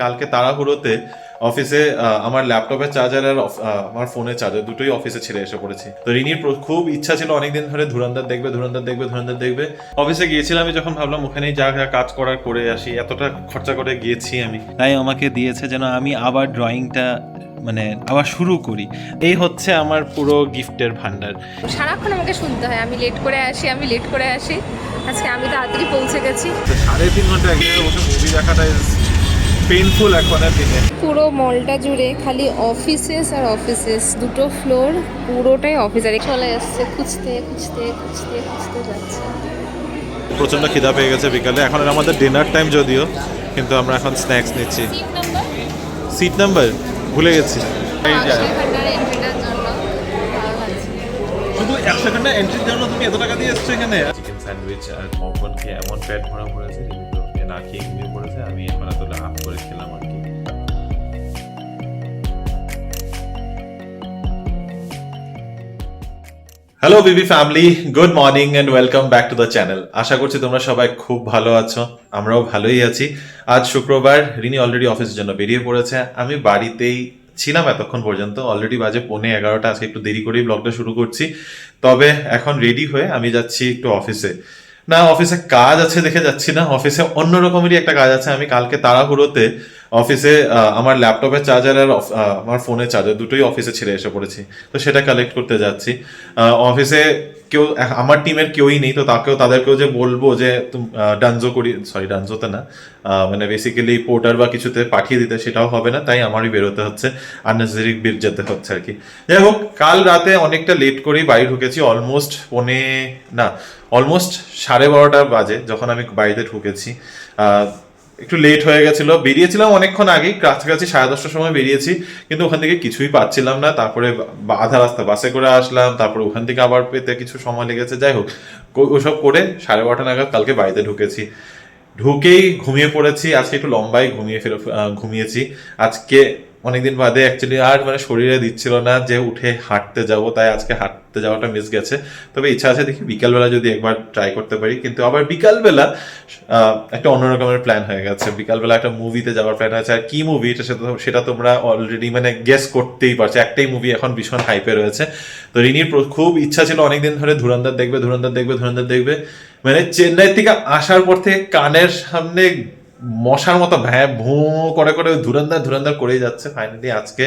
কালকে তাড়াহুড়োতে অফিসে আমার ল্যাপটপের চার্জার আর আমার ফোনের চার্জার দুটোই অফিসে ছেড়ে এসে পড়েছি। তো রিনির খুব ইচ্ছা ছিল অনেকদিন ধরে ধুরন্ধর দেখবে। অফিসে গিয়েছিলাম, আমি যখন ভাবলাম ওখানেই যা যা কাজ করার করে আসি, এতটা খরচা করে গিয়েছি আমি, তাই আমাকে দিয়েছে যেন আমি আবার ড্রয়িংটা আবার শুরু করি। এই হচ্ছে আমার পুরো গিফটের ভান্ডার। সারাক্ষণ আমাকে শুনতে হয় আমি লেট করে আসি। আজকে আমি তাড়াতাড়ি পৌঁছে গেছি। 3.5 ঘন্টা এক জায়গায় বসে মুভি দেখাটা পেইনফুল এখনের দিনে। পুরো মলটা জুড়ে খালি অফিসেস আর অফিসেস, দুটো ফ্লোর পুরোটাই অফিস। আর চলে আসছে খুঁজতে যাচ্ছে। প্রচন্ড খিদা পেয়ে গেছে বিকালে। এখন আমাদের ডিনার টাইম যদিও, কিন্তু আমরা এখন স্ন্যাক্স নিচ্ছি। সিট নাম্বার ভুলে গেছি। শুধু 1 সেকেন্ডে এন্ট্রির জন্য তুমি এত টাকা দিয়ে এসছো এখানে? চিকেন স্যান্ডউইচ আর পপকর্ন খেয়ে এমন পেট ভরা পড়েছে, কিন্তু না খেয়ে ঘুমিয়ে পড়েছে। আমি এখন এত হাফ করে খেলাম আর কি। Hello BB family, good morning and welcome back to the channel. আশা করছি তোমরা সবাই খুব ভালো আছো, আমরাও ভালোই আছি। আজ শুক্রবার, রিনি অলরেডি অফিসের জন্য বেরিয়ে পড়েছে। আমি বাড়িতেই ছিলাম এতক্ষণ পর্যন্ত, অলরেডি বাজে 11:15। আজকে একটু দেরি করেই ব্লগটা শুরু করছি। তবে এখন রেডি হয়ে আমি যাচ্ছি একটু অফিসে। না, অফিসে কাজ আছে দেখে যাচ্ছি না, অফিসে অন্য রকমেরই একটা কাজ আছে। আমি কালকে তাড়াহুড়োতে অফিসে আমার ল্যাপটপের চার্জার আর আমার ফোনের চার্জার দুটোই অফিসে ছেড়ে এসে পড়েছি। তো সেটা কালেক্ট করতে যাচ্ছি। অফিসে কেউ, আমার টিমের কেউই নেই, তো তাদেরকেও যে বলবো যে ডানজোতে না, বেসিক্যালি পোর্টার বা কিছুতে পাঠিয়ে দিতে, সেটাও হবে না। তাই আমারই বেরোতে হচ্ছে, আননেসেসারি বের যেতে হচ্ছে আর কি। যাই হোক, কাল রাতে অনেকটা লেট করেই বাড়ি ঢুকেছি। অলমোস্ট 12:30 বাজে যখন আমি বাড়িতে ঢুকেছি। একটু লেট হয়ে গেছিল, বেরিয়েছিলাম অনেকক্ষণ আগেই, কাছাকাছি 10:30টার সময় বেরিয়েছি, কিন্তু ওখান থেকে কিছুই পাচ্ছিলাম না। তারপরে আধা রাস্তা বাসে করে আসলাম, তারপরে ওখান থেকে আবার পেতে কিছু সময় লেগেছে। যাই হোক, ওসব করে 12:30 নাগাদ কালকে বাড়িতে ঢুকেছি। ঢুকেই ঘুমিয়ে পড়েছি। আজকে একটু লম্বাই ঘুমিয়েছি আজকে। অনেকদিন বাদে অ্যাকচুয়ালি আর শরীরে দিচ্ছিল না যে উঠে হাঁটতে যাব, তাই আজকে হাঁটতে যাওয়াটা মিস গেছে। তবে ইচ্ছা আছে, দেখি বিকালবেলা যদি একবার ট্রাই করতে পারি। কিন্তু আবার বিকালবেলা একটা অন্য রকমের প্ল্যান হয়ে গেছে। বিকালবেলা একটা মুভিতে যাওয়ার প্ল্যান আছে। আর কি মুভি সেটা তোমরা অলরেডি গেস করতেই পারছো। একটাই মুভি এখন ভীষণ হাইপে রয়েছে। তো রিনির খুব ইচ্ছা ছিল অনেকদিন ধরে ধুরন্ধর দেখবে। চেন্নাই থেকে আসার পর থেকে কানের সামনে মশার মতো ভূ করে ধুরন্ধর করেই যাচ্ছে। ফাইনালি আজকে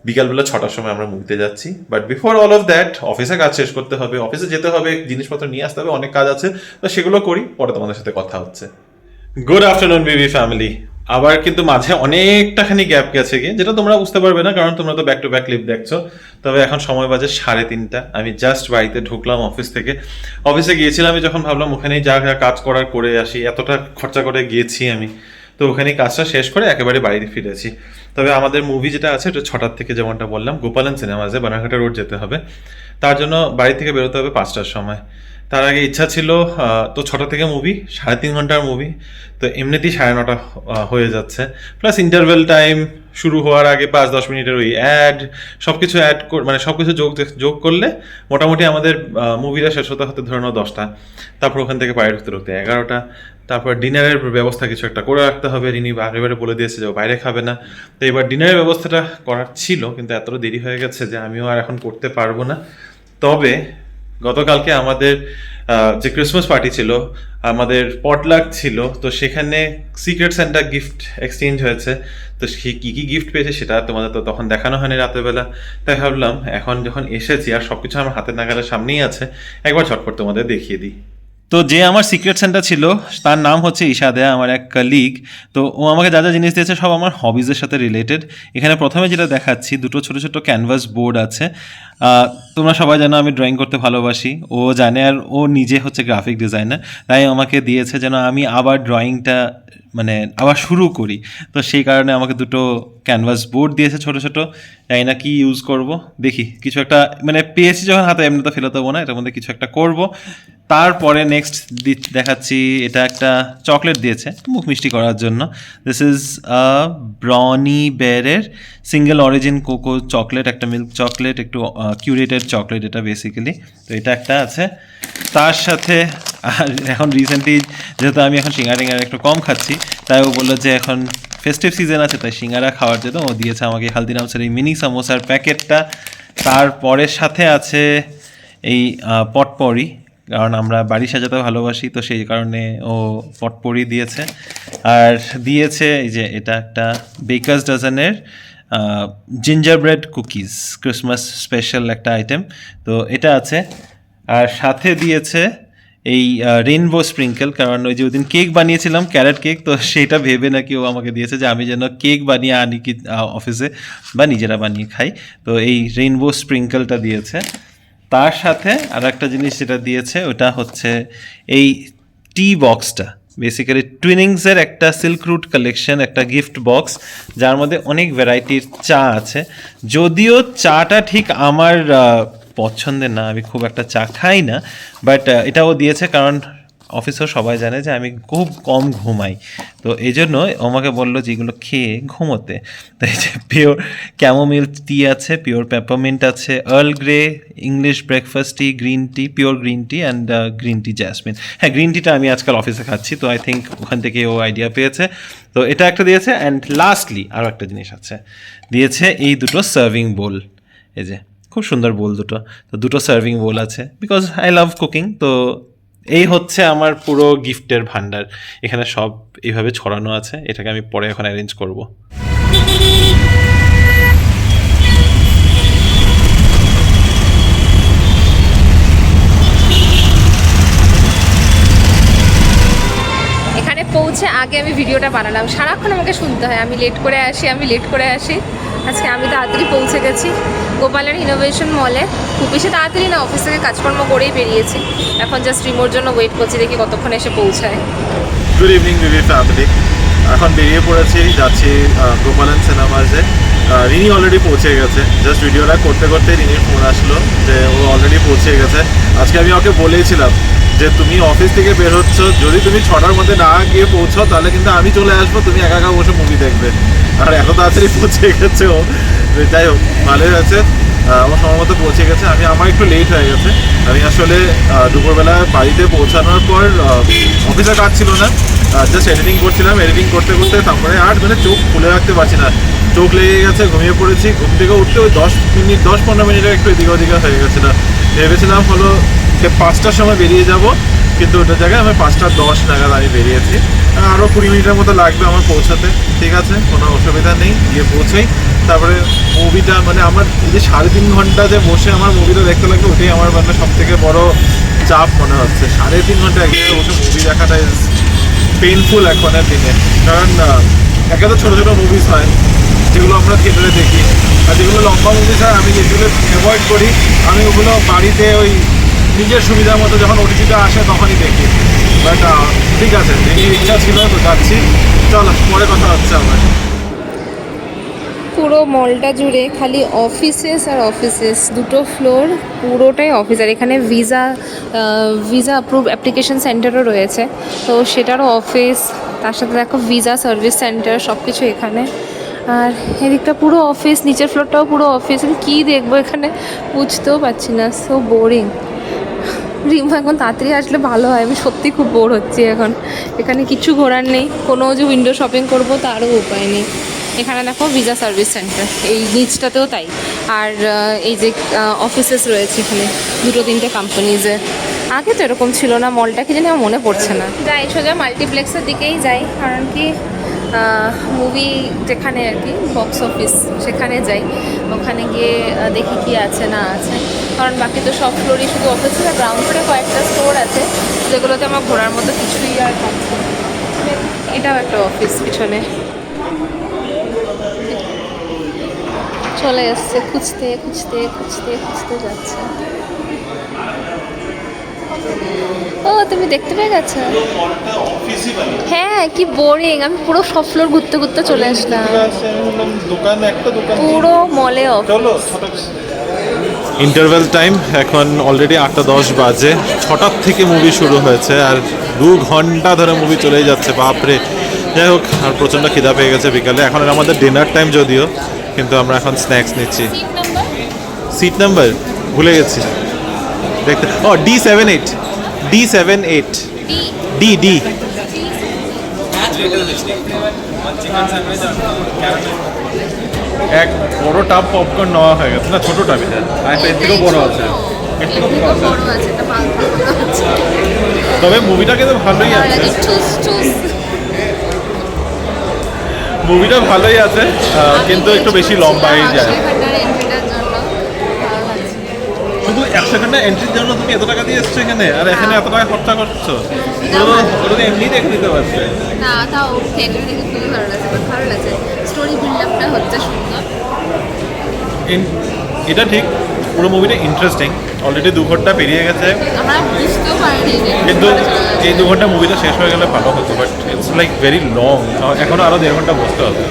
বিকালবেলা 6টার সময় আমরা মুভিতে যাচ্ছি। But before all of that, অফিসে কাজ শেষ করতে হবে, অফিসে যেতে হবে, জিনিসপত্র নিয়ে আসতে হবে, অনেক কাজ আছে। তো সেগুলো করি, পরে তোমাদের সাথে কথা হচ্ছে। গুড আফটারনুন বিবি ফ্যামিলি। আবার কিন্তু মাঝে অনেকটাখানি গ্যাপ গেছে গিয়ে, যেটা তোমরা বুঝতে পারবে না, কারণ তোমরা তো ব্যাক টু ব্যাক ক্লিপ দেখছো। তবে এখন সময় বাজে 3:30। আমি জাস্ট বাড়িতে ঢুকলাম অফিস থেকে। অফিসে গিয়েছিলাম, আমি যখন ভাবলাম ওখানেই যা যা কাজ করার করে আসি, এতটা খরচা করে গিয়েছি আমি, তো ওখানেই কাজটা শেষ করে একেবারে বাড়িতে ফিরেছি। তবে আমাদের মুভি যেটা আছে ওটা 6টার থেকে, যেমনটা বললাম, গোপালন সিনেমাসে বানারঘাটা রোড যেতে হবে। তার জন্য বাড়ি থেকে বেরোতে হবে 5টার সময়। তার আগে ইচ্ছা ছিল, তো 6টা থেকে মুভি, 3.5 ঘন্টার মুভি, তো এমনিতেই 9:30 হয়ে যাচ্ছে। প্লাস ইন্টারভেল টাইম শুরু হওয়ার আগে 5-10 মিনিটের ওই অ্যাড, সবকিছু সবকিছু যোগ করলে মোটামুটি আমাদের মুভিটা শেষ হতে ধরে নাও 10টা। তারপর ওখান থেকে বাইরে ঢুকতে 11টা। তারপর ডিনারের ব্যবস্থা কিছু একটা করে রাখতে হবে। রিনি একেবারে বলে দিয়েছে যে বাইরে খাবে না। তো এবার ডিনারের ব্যবস্থাটা করার ছিল, কিন্তু এতটা দেরি হয়ে গেছে যে আমিও আর এখন করতে পারবো না। তবে গতকালকে আমাদের যে ক্রিসমাস পার্টি ছিল, আমাদের পটলাক ছিল, তো সেখানে সিক্রেট সেন্টা গিফট এক্সচেঞ্জ হয়েছে। তো সে কী কী গিফট পেয়েছে সেটা তোমাদের তো তখন দেখানো হয়নি রাতের বেলা। তাই ভাবলাম এখন যখন এসেছি আর সবকিছু আমার হাতের নাগালের সামনেই আছে, একবার ঝটপট তোমাদের দেখিয়ে দিই। তো যে আমার সিক্রেট সেন্টার ছিল, তার নাম হচ্ছে ইশাদেয়া, আমার এক কলিগ। তো ও আমাকে যা যা জিনিস দিয়েছে সব আমার হবিজের সাথে রিলেটেড। এখানে প্রথমে যেটা দেখাচ্ছি, দুটো ছোটো ছোটো ক্যানভাস বোর্ড আছে। তোমরা সবাই জানো আমি ড্রয়িং করতে ভালোবাসি, ও জানে, আর ও নিজে হচ্ছে গ্রাফিক ডিজাইনার। তাই আমাকে দিয়েছে যেন আমি আবার ড্রয়িংটা আবার শুরু করি। তো সেই কারণে আমাকে দুটো ক্যানভাস বোর্ড দিয়েছে ছোটো ছোটো। জানি না কি ইউজ করব, দেখি কিছু একটা পেয়েছি যখন হাতে, এমনি তো ফেলে দেবো না, এটার মধ্যে কিছু একটা করব। তারপরে নেক্সট দেখাচ্ছি, এটা একটা চকলেট দিয়েছে মুখ মিষ্টি করার জন্য। দিস ইজ ব্রাউনি বেয়ারের সিঙ্গেল অরিজিন কোকো চকলেট, একটা মিল্ক চকলেট, একটু কিউরেটেড চকলেট এটা বেসিক্যালি। তো এটা একটা আছে। তার সাথে আর এখন রিসেন্টলি যেহেতু আমি এখন সিঙ্গার একটু কম খাচ্ছি, তাই ও বললো যে এখন ফেস্টিভ সিজন আছে তাই সিঙ্গারা খাওয়ার জন্য ও দিয়েছে আমাকে হালদিরামসের এই মিনি সামোসার প্যাকেটটা। তারপরে সাথে আছে এই পটপরি, কারণ আমরা বাড়ি সাজাতে ভালোবাসি তো সেই কারণে ও পটপরি দিয়েছে। আর দিয়েছে এই যে এটা একটা বেকার্স ডজনের gingerbread cookies, Christmas special একটা আইটেম, তো এটা আছে। আর সাথে দিয়েছে এই রেইনবো স্প্রিঙ্কেল, কারণ ওই যে ওই দিন কেক বানিয়েছিলাম ক্যারেট কেক, তো সেটা ভেবে নাকি ও আমাকে দিয়েছে যে আমি যেন কেক বানিয়ে আনি কি অফিসে বা নিজেরা বানিয়ে খাই, তো এই রেইনবো স্প্রিঙ্কেলটা দিয়েছে। তার সাথে আর একটা জিনিস যেটা দিয়েছে ওটা হচ্ছে এই টি বক্সটা, বেসিক্যালি টুইনিংসের একটা সিল্ক রুট কালেকশন, একটা গিফট বক্স যার মধ্যে অনেক ভ্যারাইটির চা আছে। যদিও চাটা ঠিক আমার পছন্দের না, আমি খুব একটা চা খাই না, বাট এটাও দিয়েছে কারণ অফিসেও সবাই জানে যে আমি খুব কম ঘুমাই, তো এই জন্য আমাকে বললো যে এগুলো খেয়ে ঘুমোতে। তাই যে পিওর ক্যামোমিল টি আছে, পিওর পেপারমিন্ট আছে, Earl grey, English breakfast T, green tea, pure green tea and green tea jasmine. হ্যাঁ, গ্রিন টিটা আমি আজকাল অফিসে খাচ্ছি, তো আই থিঙ্ক ওখান থেকে ও আইডিয়া পেয়েছে, তো এটা একটা দিয়েছে। অ্যান্ড লাস্টলি আরও একটা জিনিস আছে, দিয়েছে এই দুটো সার্ভিং বোল, এই যে খুব সুন্দর বোল দুটো, তো দুটো সার্ভিং বোল আছে বিকজ আই লাভ কুকিং। তো এই হচ্ছে আমার পুরো গিফটের ভান্ডার, এখানে সব এইভাবে ছড়ানো আছে, এটাকে আমি পরে এখন অ্যারেঞ্জ করব। এখানে পৌঁছে আগে আমি ভিডিওটা বানালাম, সারাক্ষণ আমাকে শুনতে হয় আমি লেট করে আসি, আমি লেট করে আসি। আজকে আমি তাড়াতাড়ি পৌঁছে গেছি গোপালের ইনোভেশন মলে, খুব বেশি তাড়াতাড়ি না, অফিস থেকে কাজকর্ম করেই বেরিয়েছি, এখন জাস্ট রিমোর জন্য ওয়েট করছি, দেখি কতক্ষণ এসে পৌঁছায়। গুড ইভিনিং বিবি ফ্যামিলি, এখন বেরিয়ে পড়েছি, যাচ্ছি গোপালন সিনেমাসে। রিনি অলরেডি পৌঁছে গেছে, জাস্ট ভিডিওটা করতে করতে রিনির ফোন আসলো যে ও অলরেডি পৌঁছে গেছে। আজকে আমি ওকে বলেছিলাম যে তুমি অফিস থেকে বের হচ্ছ, যদি তুমি 6টার মধ্যে না গিয়ে পৌঁছো তাহলে কিন্তু আমি চলে আসবো, তুমি একা একা বসে মুভি দেখবে। আর এত তাড়াতাড়ি পৌঁছে গেছে ও, যাই হোক ভালোই আছে, আমার সময় মতো পৌঁছে গেছে। আমার একটু লেট হয়ে গেছে, আমি আসলে দুপুরবেলা বাড়িতে পৌঁছানোর পর অফিসে কাজ ছিল না, জাস্ট এডিটিং করছিলাম, এডিটিং করতে করতে তারপরে আর মানে চোখ খুলে রাখতে পারছি না, চোখ লেগে গেছে, ঘুমিয়ে পড়েছি। ঘুম থেকে উঠতে ওই 10-15 মিনিটের একটু এদিকে ওদিকে হয়ে গেছিলো। ভেবেছিলাম হলো যে 5টার সময় বেরিয়ে যাব, কিন্তু ওটার জায়গায় আমি 5:10 নাগাদ আমি বেরিয়েছি। আরও 20 মিনিটের মতো লাগবে আমার পৌঁছাতে, ঠিক আছে, কোনো অসুবিধা নেই, গিয়ে পৌঁছেই তারপরে মুভিটা, মানে আমার এই যে 3.5 ঘন্টা যে বসে আমার মুভিটা দেখতে লাগবে, ওটাই আমার মানে সব থেকে বড় চাপ মনে হচ্ছে। 3.5 ঘন্টা একদিকে বসে মুভি দেখাটা ইজ পেইনফুল এখনের দিনে, কারণ একে তো ছোটো ছোটো মুভিজ হয় যেগুলো আমরা থিয়েটারে দেখি, আর যেগুলো লম্বা মুভিজ হয় আমি যেগুলো অ্যাভয়েড করি, আমি ওগুলো বাড়িতে ওই নিজের সুবিধার মতো যখন ওটিটিতে আসে তখনই দেখি। বাট ঠিক আছে, দিদির ইচ্ছা ছিল তো যাচ্ছি, চলো পরে কথা হচ্ছে আমার। পুরো মলটা জুড়ে খালি অফিসেস আর অফিসেস, দুটো ফ্লোর পুরোটাই অফিস। আর এখানে ভিসা অ্যাপ্রুভ অ্যাপ্লিকেশন সেন্টারও রয়েছে, তো সেটারও অফিস, তার সাথে দেখো ভিসা সার্ভিস সেন্টার, সব কিছু এখানে। আর এদিকটা পুরো অফিস, নিচের ফ্লোরটাও পুরো অফিস। আমি কী দেখবো এখানে বুঝতেও পারছি না, সো বোরিং। রিমা এখন তাড়াতাড়ি আসলে ভালো হয়, আমি সত্যি খুব বোর হচ্ছি এখন। এখানে কিছু ঘোরার নেই, কোনো যে উইন্ডো শপিং করবো তারও উপায় নেই। এখানে দেখো ভিসা সার্ভিস সেন্টার, এই নিচটাতেও তাই। আর এই যে অফিসেস রয়েছে এখানে 2-3টে কোম্পানিজের, আগে তো এরকম ছিল না। মলটা কি জানি আমার মনে পড়ছে না। যাই সোজা মাল্টিপ্লেক্সের দিকেই যাই, কারণ কি মুভি যেখানে আর কি বক্স অফিস সেখানে যাই, ওখানে গিয়ে দেখি কি আছে না আছে, কারণ বাকি তো সব ফ্লোরই শুধু অফিসে। আর গ্রাউন্ড ফ্লোরে কয়েকটা স্টোর আছে যেগুলোতে আমার ঘোরার মতো কিছুই আর থাকছে। এটাও একটা অফিস পিছনে চলে এসছে, খুঁজতে খুঁজতে খুঁজতে খুঁজতে যাচ্ছে। ও তুমি দেখতে পেয়ে গেছো? হ্যাঁ, কি বোরিং, আমি পুরো সব ফ্লোর ঘুরতে ঘুরতে চলে আসলাম, পুরো মলে অফিস। ইন্টারভেল টাইম এখন অলরেডি 8:10 বাজে, 6টার থেকে মুভি শুরু হয়েছে আর 2 ঘন্টা ধরে মুভি চলেই যাচ্ছে, বাপরে। যাই হোক, আর প্রচণ্ড খিদা পেয়ে গেছে বিকালে। এখন আমাদের ডিনার টাইম যদিও, কিন্তু আমরা এখন স্ন্যাক্স নিচ্ছি। সিট নাম্বার ভুলে গেছি দেখতে, ও D78 D78 D D এক বড় টাব পপকর্ন নেওয়া হয়ে গেছে না, ছোট টাবি আর এর থেকেও বড় আছে, এর থেকেও বড় আছে। বড় আছে, এটা মালপোয়া আছে। তবে মুভিটা কিন্তু ভালোই ভালো আছে, লাগে, চুস চুস। মুভিটা ভালোই আছে, কিন্তু একটু বেশি লম্বাই যায়। এখানটার এন্ট্রিটার জন্য ভালো লাগছে। শুধু 1 সেকেন্ডে এন্ট্রির জন্য তুমি এত টাকা দিয়ে এসছো এখানে, আর এখানে এত টাকা খরচা করছো, ওটা তো এমনি দেখে নিতে পারছে। না, তাও থিয়েটার দেখে খুবই ভালো লাগছে, বাট ভালো লাগছে, স্টোরি বিল্ড আপটা হচ্ছে সুন্দর। এটা ঠিক, পুরো মুভিটা ইন্টারেস্টিং। অলরেডি 2 ঘন্টা পেরিয়ে গেছে, আমরা বুঝতেও পারিনি যে কিন্তু ভালো চলে যাচ্ছে। এই 2 ঘন্টা মুভিটা শেষ হয়ে গেলে ভালো হতো, but it's like very long, এখনো আরো 1.5 ঘন্টা বসতে হবে।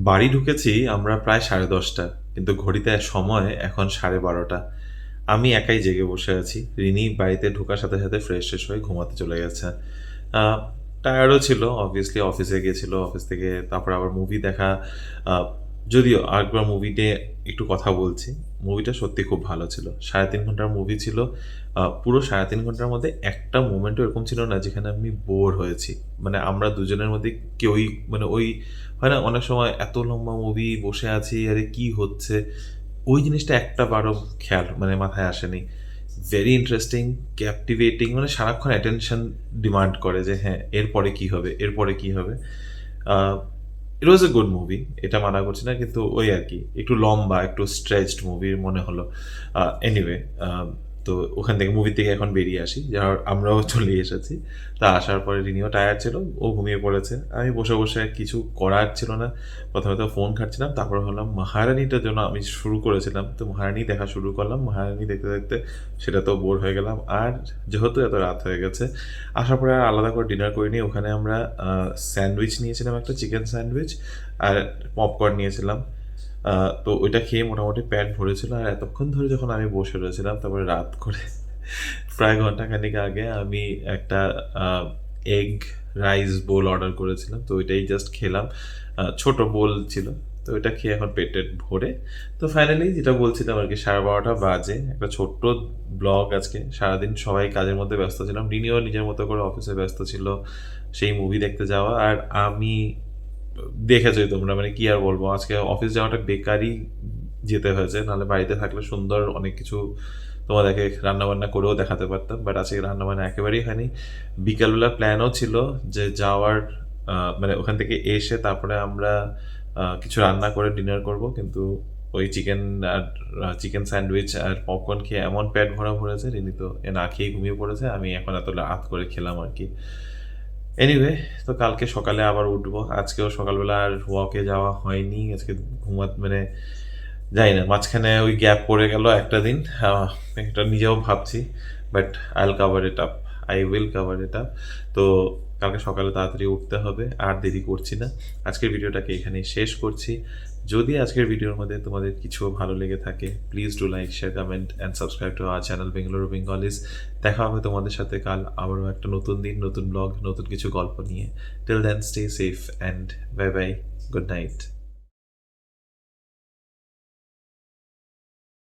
বাড়ি ঢুকেছি আমরা প্রায় 10:30, কিন্তু ঘড়িতে সময় এখন 12:30। আমি একাই জেগে বসে আছি। রিনি বাড়িতে ঢোকার সাথে সাথে ফ্রেশ হয়ে ঘুমাতে চলে গেছে। টায়ার্ডও ছিল, অবভিয়াসলি অফিসে গিয়েছিল, অফিস থেকে তারপর আবার মুভি দেখা। যদিও আরেকবার মুভিতে একটু কথা বলছি, মুভিটা সত্যি খুব ভালো ছিল। 3.5 ঘন্টার মুভি ছিল। পুরো 3.5 ঘন্টার মধ্যে একটা মোমেন্টও এরকম ছিল না যেখানে আমি বোর হয়েছি। মানে আমরা দুজনের মধ্যে কেউই, মানে ওই হয় না অনেক সময় এত লম্বা মুভি বসে আছি, আরে কি হচ্ছে, ওই জিনিসটা একটা বারও খেয়াল মানে মাথায় আসেনি। ভেরি ইন্টারেস্টিং, ক্যাপটিভেটিং, মানে সারাক্ষণ অ্যাটেনশন ডিমান্ড করে যে হ্যাঁ এরপরে কি হবে, এরপরে কি হবে। ইট ওয়াজ এ গুড মুভি, এটা মানা করছি না, কিন্তু ওই আর কি একটু লম্বা, একটু স্ট্রেচড মুভির মনে হলো। এনিওয়ে, তো ওখান থেকে মুভি থেকে এখন বেরিয়ে আসি, যার আমরাও চলে এসেছি। তা আসার পরে রিনিও টায়ার্ড ছিল, ও ঘুমিয়ে পড়েছে। আমি বসে বসে কিছু করার ছিল না, প্রথমে তো ফোন ঘাটছিলাম, তারপর হলাম মহারানীটার জন্য আমি শুরু করেছিলাম, তো মহারানী দেখা শুরু করলাম। মহারানী দেখতে দেখতে সেটা তো বোর হয়ে গেলাম, আর যেহেতু এত রাত হয়ে গেছে, আসার পরে আর আলাদা করে ডিনার করিনি। ওখানে আমরা স্যান্ডউইচ নিয়েছিলাম, একটা চিকেন স্যান্ডউইচ, আর পপকর্ন নিয়েছিলাম। তো ওইটা খেয়ে মোটামুটি পেট ভরেছিল। আর এতক্ষণ ধরে যখন আমি বসে রয়েছিলাম, তারপরে রাত করে প্রায় ঘন্টাখানেক আগে আমি একটা এগ রাইস বোল অর্ডার করেছিলাম, তো ওইটাই জাস্ট খেলাম। ছোট বোল ছিল, তো ওইটা খেয়ে এখন পেটের ভরে। তো ফাইনালি যেটা বলছিলাম আর কি, 12:30 বাজে। একটা ছোট্ট ব্লগ আজকে। সারাদিন সবাই কাজের মধ্যে ব্যস্ত ছিলাম, রিনিও নিজের মতো করে অফিসে ব্যস্ত ছিল, সেই মুভি দেখতে যাওয়া। আর আমি, দেখেছোই তোমরা, মানে কি আর বলবো, আজকে অফিস যাওয়াটা বেকারই যেতে হয়েছে, নাহলে বাড়িতে থাকলে সুন্দর অনেক কিছু তোমাদেরকে রান্নাবান্না করেও দেখাতে পারতাম, বাট আজকে রান্নাবান্না একেবারেই হয়নি। বিকালবেলা প্ল্যানও ছিল যে যাওয়ার, মানে ওখান থেকে এসে তারপরে আমরা কিছু রান্না করে ডিনার করব, কিন্তু ওই চিকেন আর চিকেন স্যান্ডউইচ আর পপকর্ন খেয়ে এমন পেট ভরা ভরেছে, রিনি তো না খেয়ে ঘুমিয়ে পড়েছে, আমি এখন এত রাত করে খেলাম আর কি। এনিওয়ে, তো কালকে সকালে আবার উঠবো। আজকেও সকালবেলা আর ওয়াকে যাওয়া হয়নি, আজকে মানে জানি না, মাঝখানে ওই গ্যাপ পড়ে গেল একটা দিন, এটা নিজেও ভাবছি, but I will cover it up, I will cover it up. তো কালকে সকালে তাড়াতাড়ি উঠতে হবে, আর দেরি করছি না। আজকের ভিডিওটাকে এখানেই শেষ করছি। যদি আজকের ভিডিওর মধ্যে তোমাদের কিছু ভালো লেগে থাকে, please do like, share, comment and subscribe to our channel Bengaluru Bengalis. দেখা হবে তোমাদের সাথে কাল আবারও একটা নতুন দিন, নতুন ব্লগ, নতুন কিছু গল্প নিয়ে। Till then, stay safe and bye bye, good night.